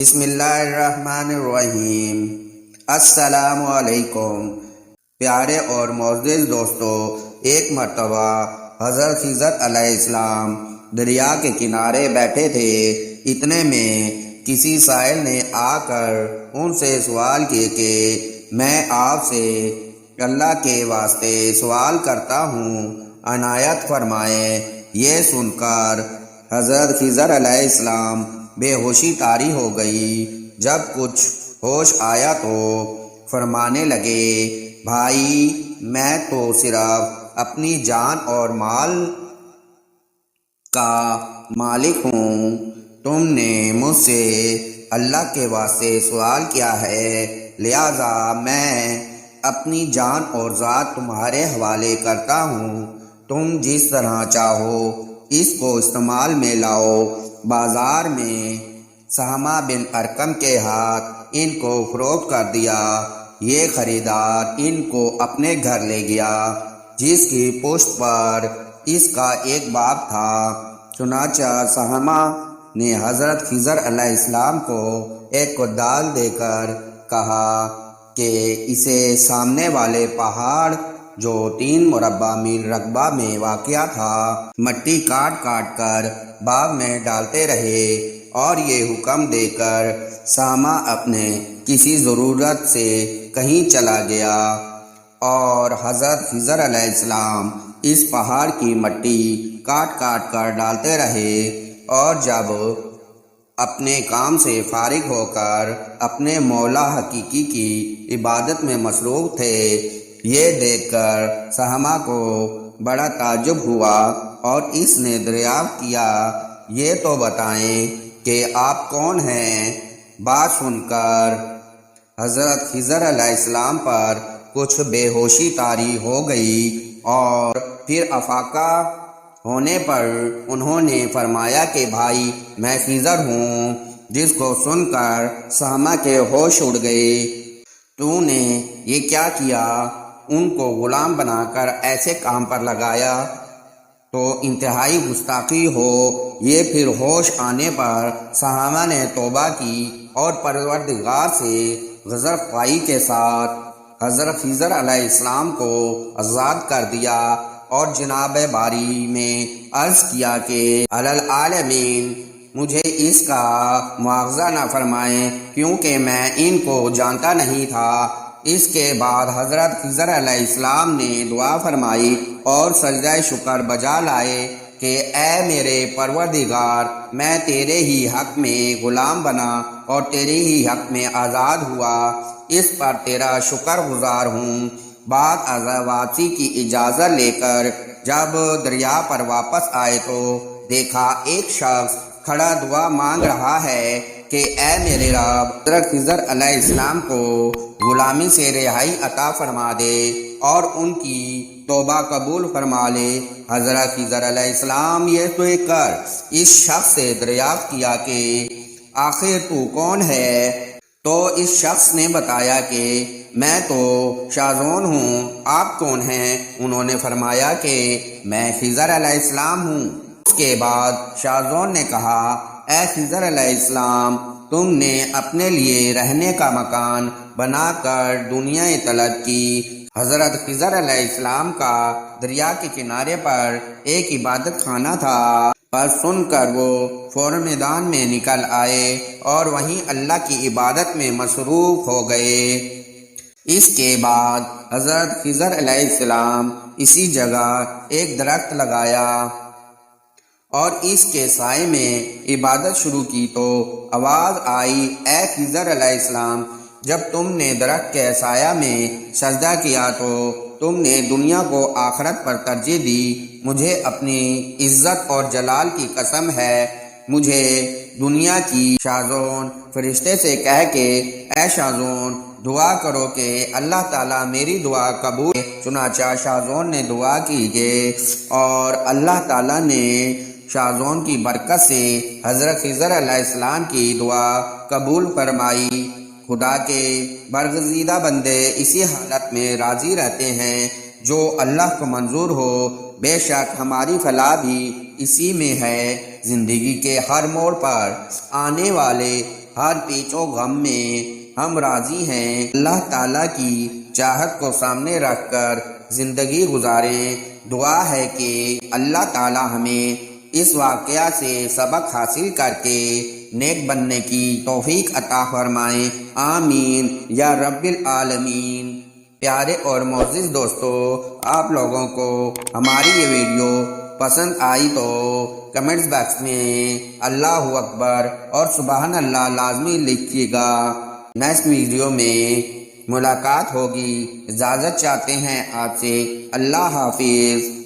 بسم اللہ الرحمن الرحیم۔ السلام علیکم پیارے اور معزز دوستو، ایک مرتبہ حضرت خضر علیہ السلام دریا کے کنارے بیٹھے تھے۔ اتنے میں کسی سائل نے آ کر ان سے سوال کیے کہ میں آپ سے اللہ کے واسطے سوال کرتا ہوں، عنایت فرمائیں۔ یہ سن کر حضرت خضر علیہ السلام بے ہوشی طاری ہو گئی۔ جب کچھ ہوش آیا تو فرمانے لگے، بھائی میں تو صرف اپنی جان اور مال کا مالک ہوں، تم نے مجھ سے اللہ کے واسطے سوال کیا ہے، لہذا میں اپنی جان اور ذات تمہارے حوالے کرتا ہوں، تم جس طرح چاہو اس کو استعمال میں لاؤ۔ بازار میں سہمہ بن ارقم کے ہاتھ ان کو فروخت کر دیا۔ یہ خریدار ان کو اپنے گھر لے گیا، جس کی پشت پر اس کا ایک باب تھا۔ چنانچہ سہمہ نے حضرت خضر علیہ السلام کو ایک کدال دے کر کہا کہ اسے سامنے والے پہاڑ جو 3 مربع میل رقبہ میں واقع تھا، مٹی کاٹ کاٹ کر باغ میں ڈالتے رہے، اور یہ حکم دے کر سہمہ اپنے کسی ضرورت سے کہیں چلا گیا، اور حضرت خضر علیہ السلام اس پہاڑ کی مٹی کاٹ کاٹ کر ڈالتے رہے، اور جب اپنے کام سے فارغ ہو کر اپنے مولا حقیقی کی عبادت میں مصروف تھے۔ یہ دیکھ کر سہمہ کو بڑا تعجب ہوا، اور اس نے دریافت کیا، یہ تو بتائیں کہ آپ کون ہیں؟ بات سن کر حضرت خضر علیہ السلام پر کچھ بے ہوشی طاری ہو گئی، اور پھر افاقہ ہونے پر انہوں نے فرمایا کہ بھائی میں خضر ہوں، جس کو سن کر سہمہ کے ہوش اڑ گئے۔ تو نے یہ کیا کیا؟ ان کو غلام بنا کر ایسے کام پر لگایا تو انتہائی گستاخی ہو۔ یہ پھر ہوش آنے پر سہمہ نے توبہ کی اور پروردگار سے غضب خواہی کے ساتھ حضرت خضر علیہ السلام کو آزاد کر دیا، اور جناب باری میں عرض کیا کہ العالمین مجھے اس کا مواخذہ نہ فرمائیں، کیونکہ میں ان کو جانتا نہیں تھا۔ اس کے بعد حضرت خضر علیہ السلام نے دعا فرمائی اور سجدہ شکر بجا لائے کہ اے میرے پروردگار، میں تیرے ہی حق میں غلام بنا اور تیرے ہی حق میں آزاد ہوا، اس پر تیرا شکر گزار ہوں۔ بعد ازاں واپسی کی اجازت لے کر جب دریا پر واپس آئے تو دیکھا ایک شخص کھڑا دعا مانگ رہا ہے کہ اے میرے رب، حضرت خضر علیہ السلام کو غلامی سے رہائی عطا فرما دے اور ان کی توبہ قبول فرما لے۔ حضرت خضر علیہ السلام یہ سن کر اس شخص سے دریافت کیا کہ آخر تو کون ہے؟ تو اس شخص نے بتایا کہ میں تو شازون ہوں، آپ کون ہیں؟ انہوں نے فرمایا کہ میں خضر علیہ السلام ہوں۔ اس کے بعد شازون نے کہا، اے خضر علیہ السلام، تم نے اپنے لیے رہنے کا مکان بنا کر دنیا طلب کی۔ حضرت خضر علیہ السلام کا دریا کے کنارے پر ایک عبادت خانہ تھا، پر سن کر وہ فوراً میدان میں نکل آئے اور وہیں اللہ کی عبادت میں مصروف ہو گئے۔ اس کے بعد حضرت خضر علیہ السلام اسی جگہ ایک درخت لگایا اور اس کے سائے میں عبادت شروع کی تو آواز آئی، اے خضر علیہ السلام، جب تم نے درخت کے سایہ میں سجدہ کیا تو تم نے دنیا کو آخرت پر ترجیح دی۔ مجھے اپنی عزت اور جلال کی قسم ہے، مجھے دنیا کی شازون فرشتے سے کہہ کہ اے شازون دعا کرو کہ اللہ تعالیٰ میری دعا قبول۔ چنانچہ شازون نے دعا کی کہ اور اللہ تعالیٰ نے شازون کی برکت سے حضرت خضر علیہ السلام کی دعا قبول فرمائی۔ خدا کے برگزیدہ بندے اسی حالت میں راضی رہتے ہیں جو اللہ کو منظور ہو۔ بے شک ہماری فلاح بھی اسی میں ہے۔ زندگی کے ہر موڑ پر آنے والے ہر پیچ و غم میں ہم راضی ہیں۔ اللہ تعالیٰ کی چاہت کو سامنے رکھ کر زندگی گزاریں۔ دعا ہے کہ اللہ تعالیٰ ہمیں اس واقعہ سے سبق حاصل کر کے نیک بننے کی توفیق عطا فرمائیں، آمین یا رب العالمین۔ پیارے اور معزز دوستو، آپ لوگوں کو ہماری یہ ویڈیو پسند آئی تو کمنٹس باکس میں اللہ اکبر اور سبحان اللہ لازمی لکھیے گا۔ نیکسٹ ویڈیو میں ملاقات ہوگی۔ اجازت چاہتے ہیں آپ سے۔ اللہ حافظ۔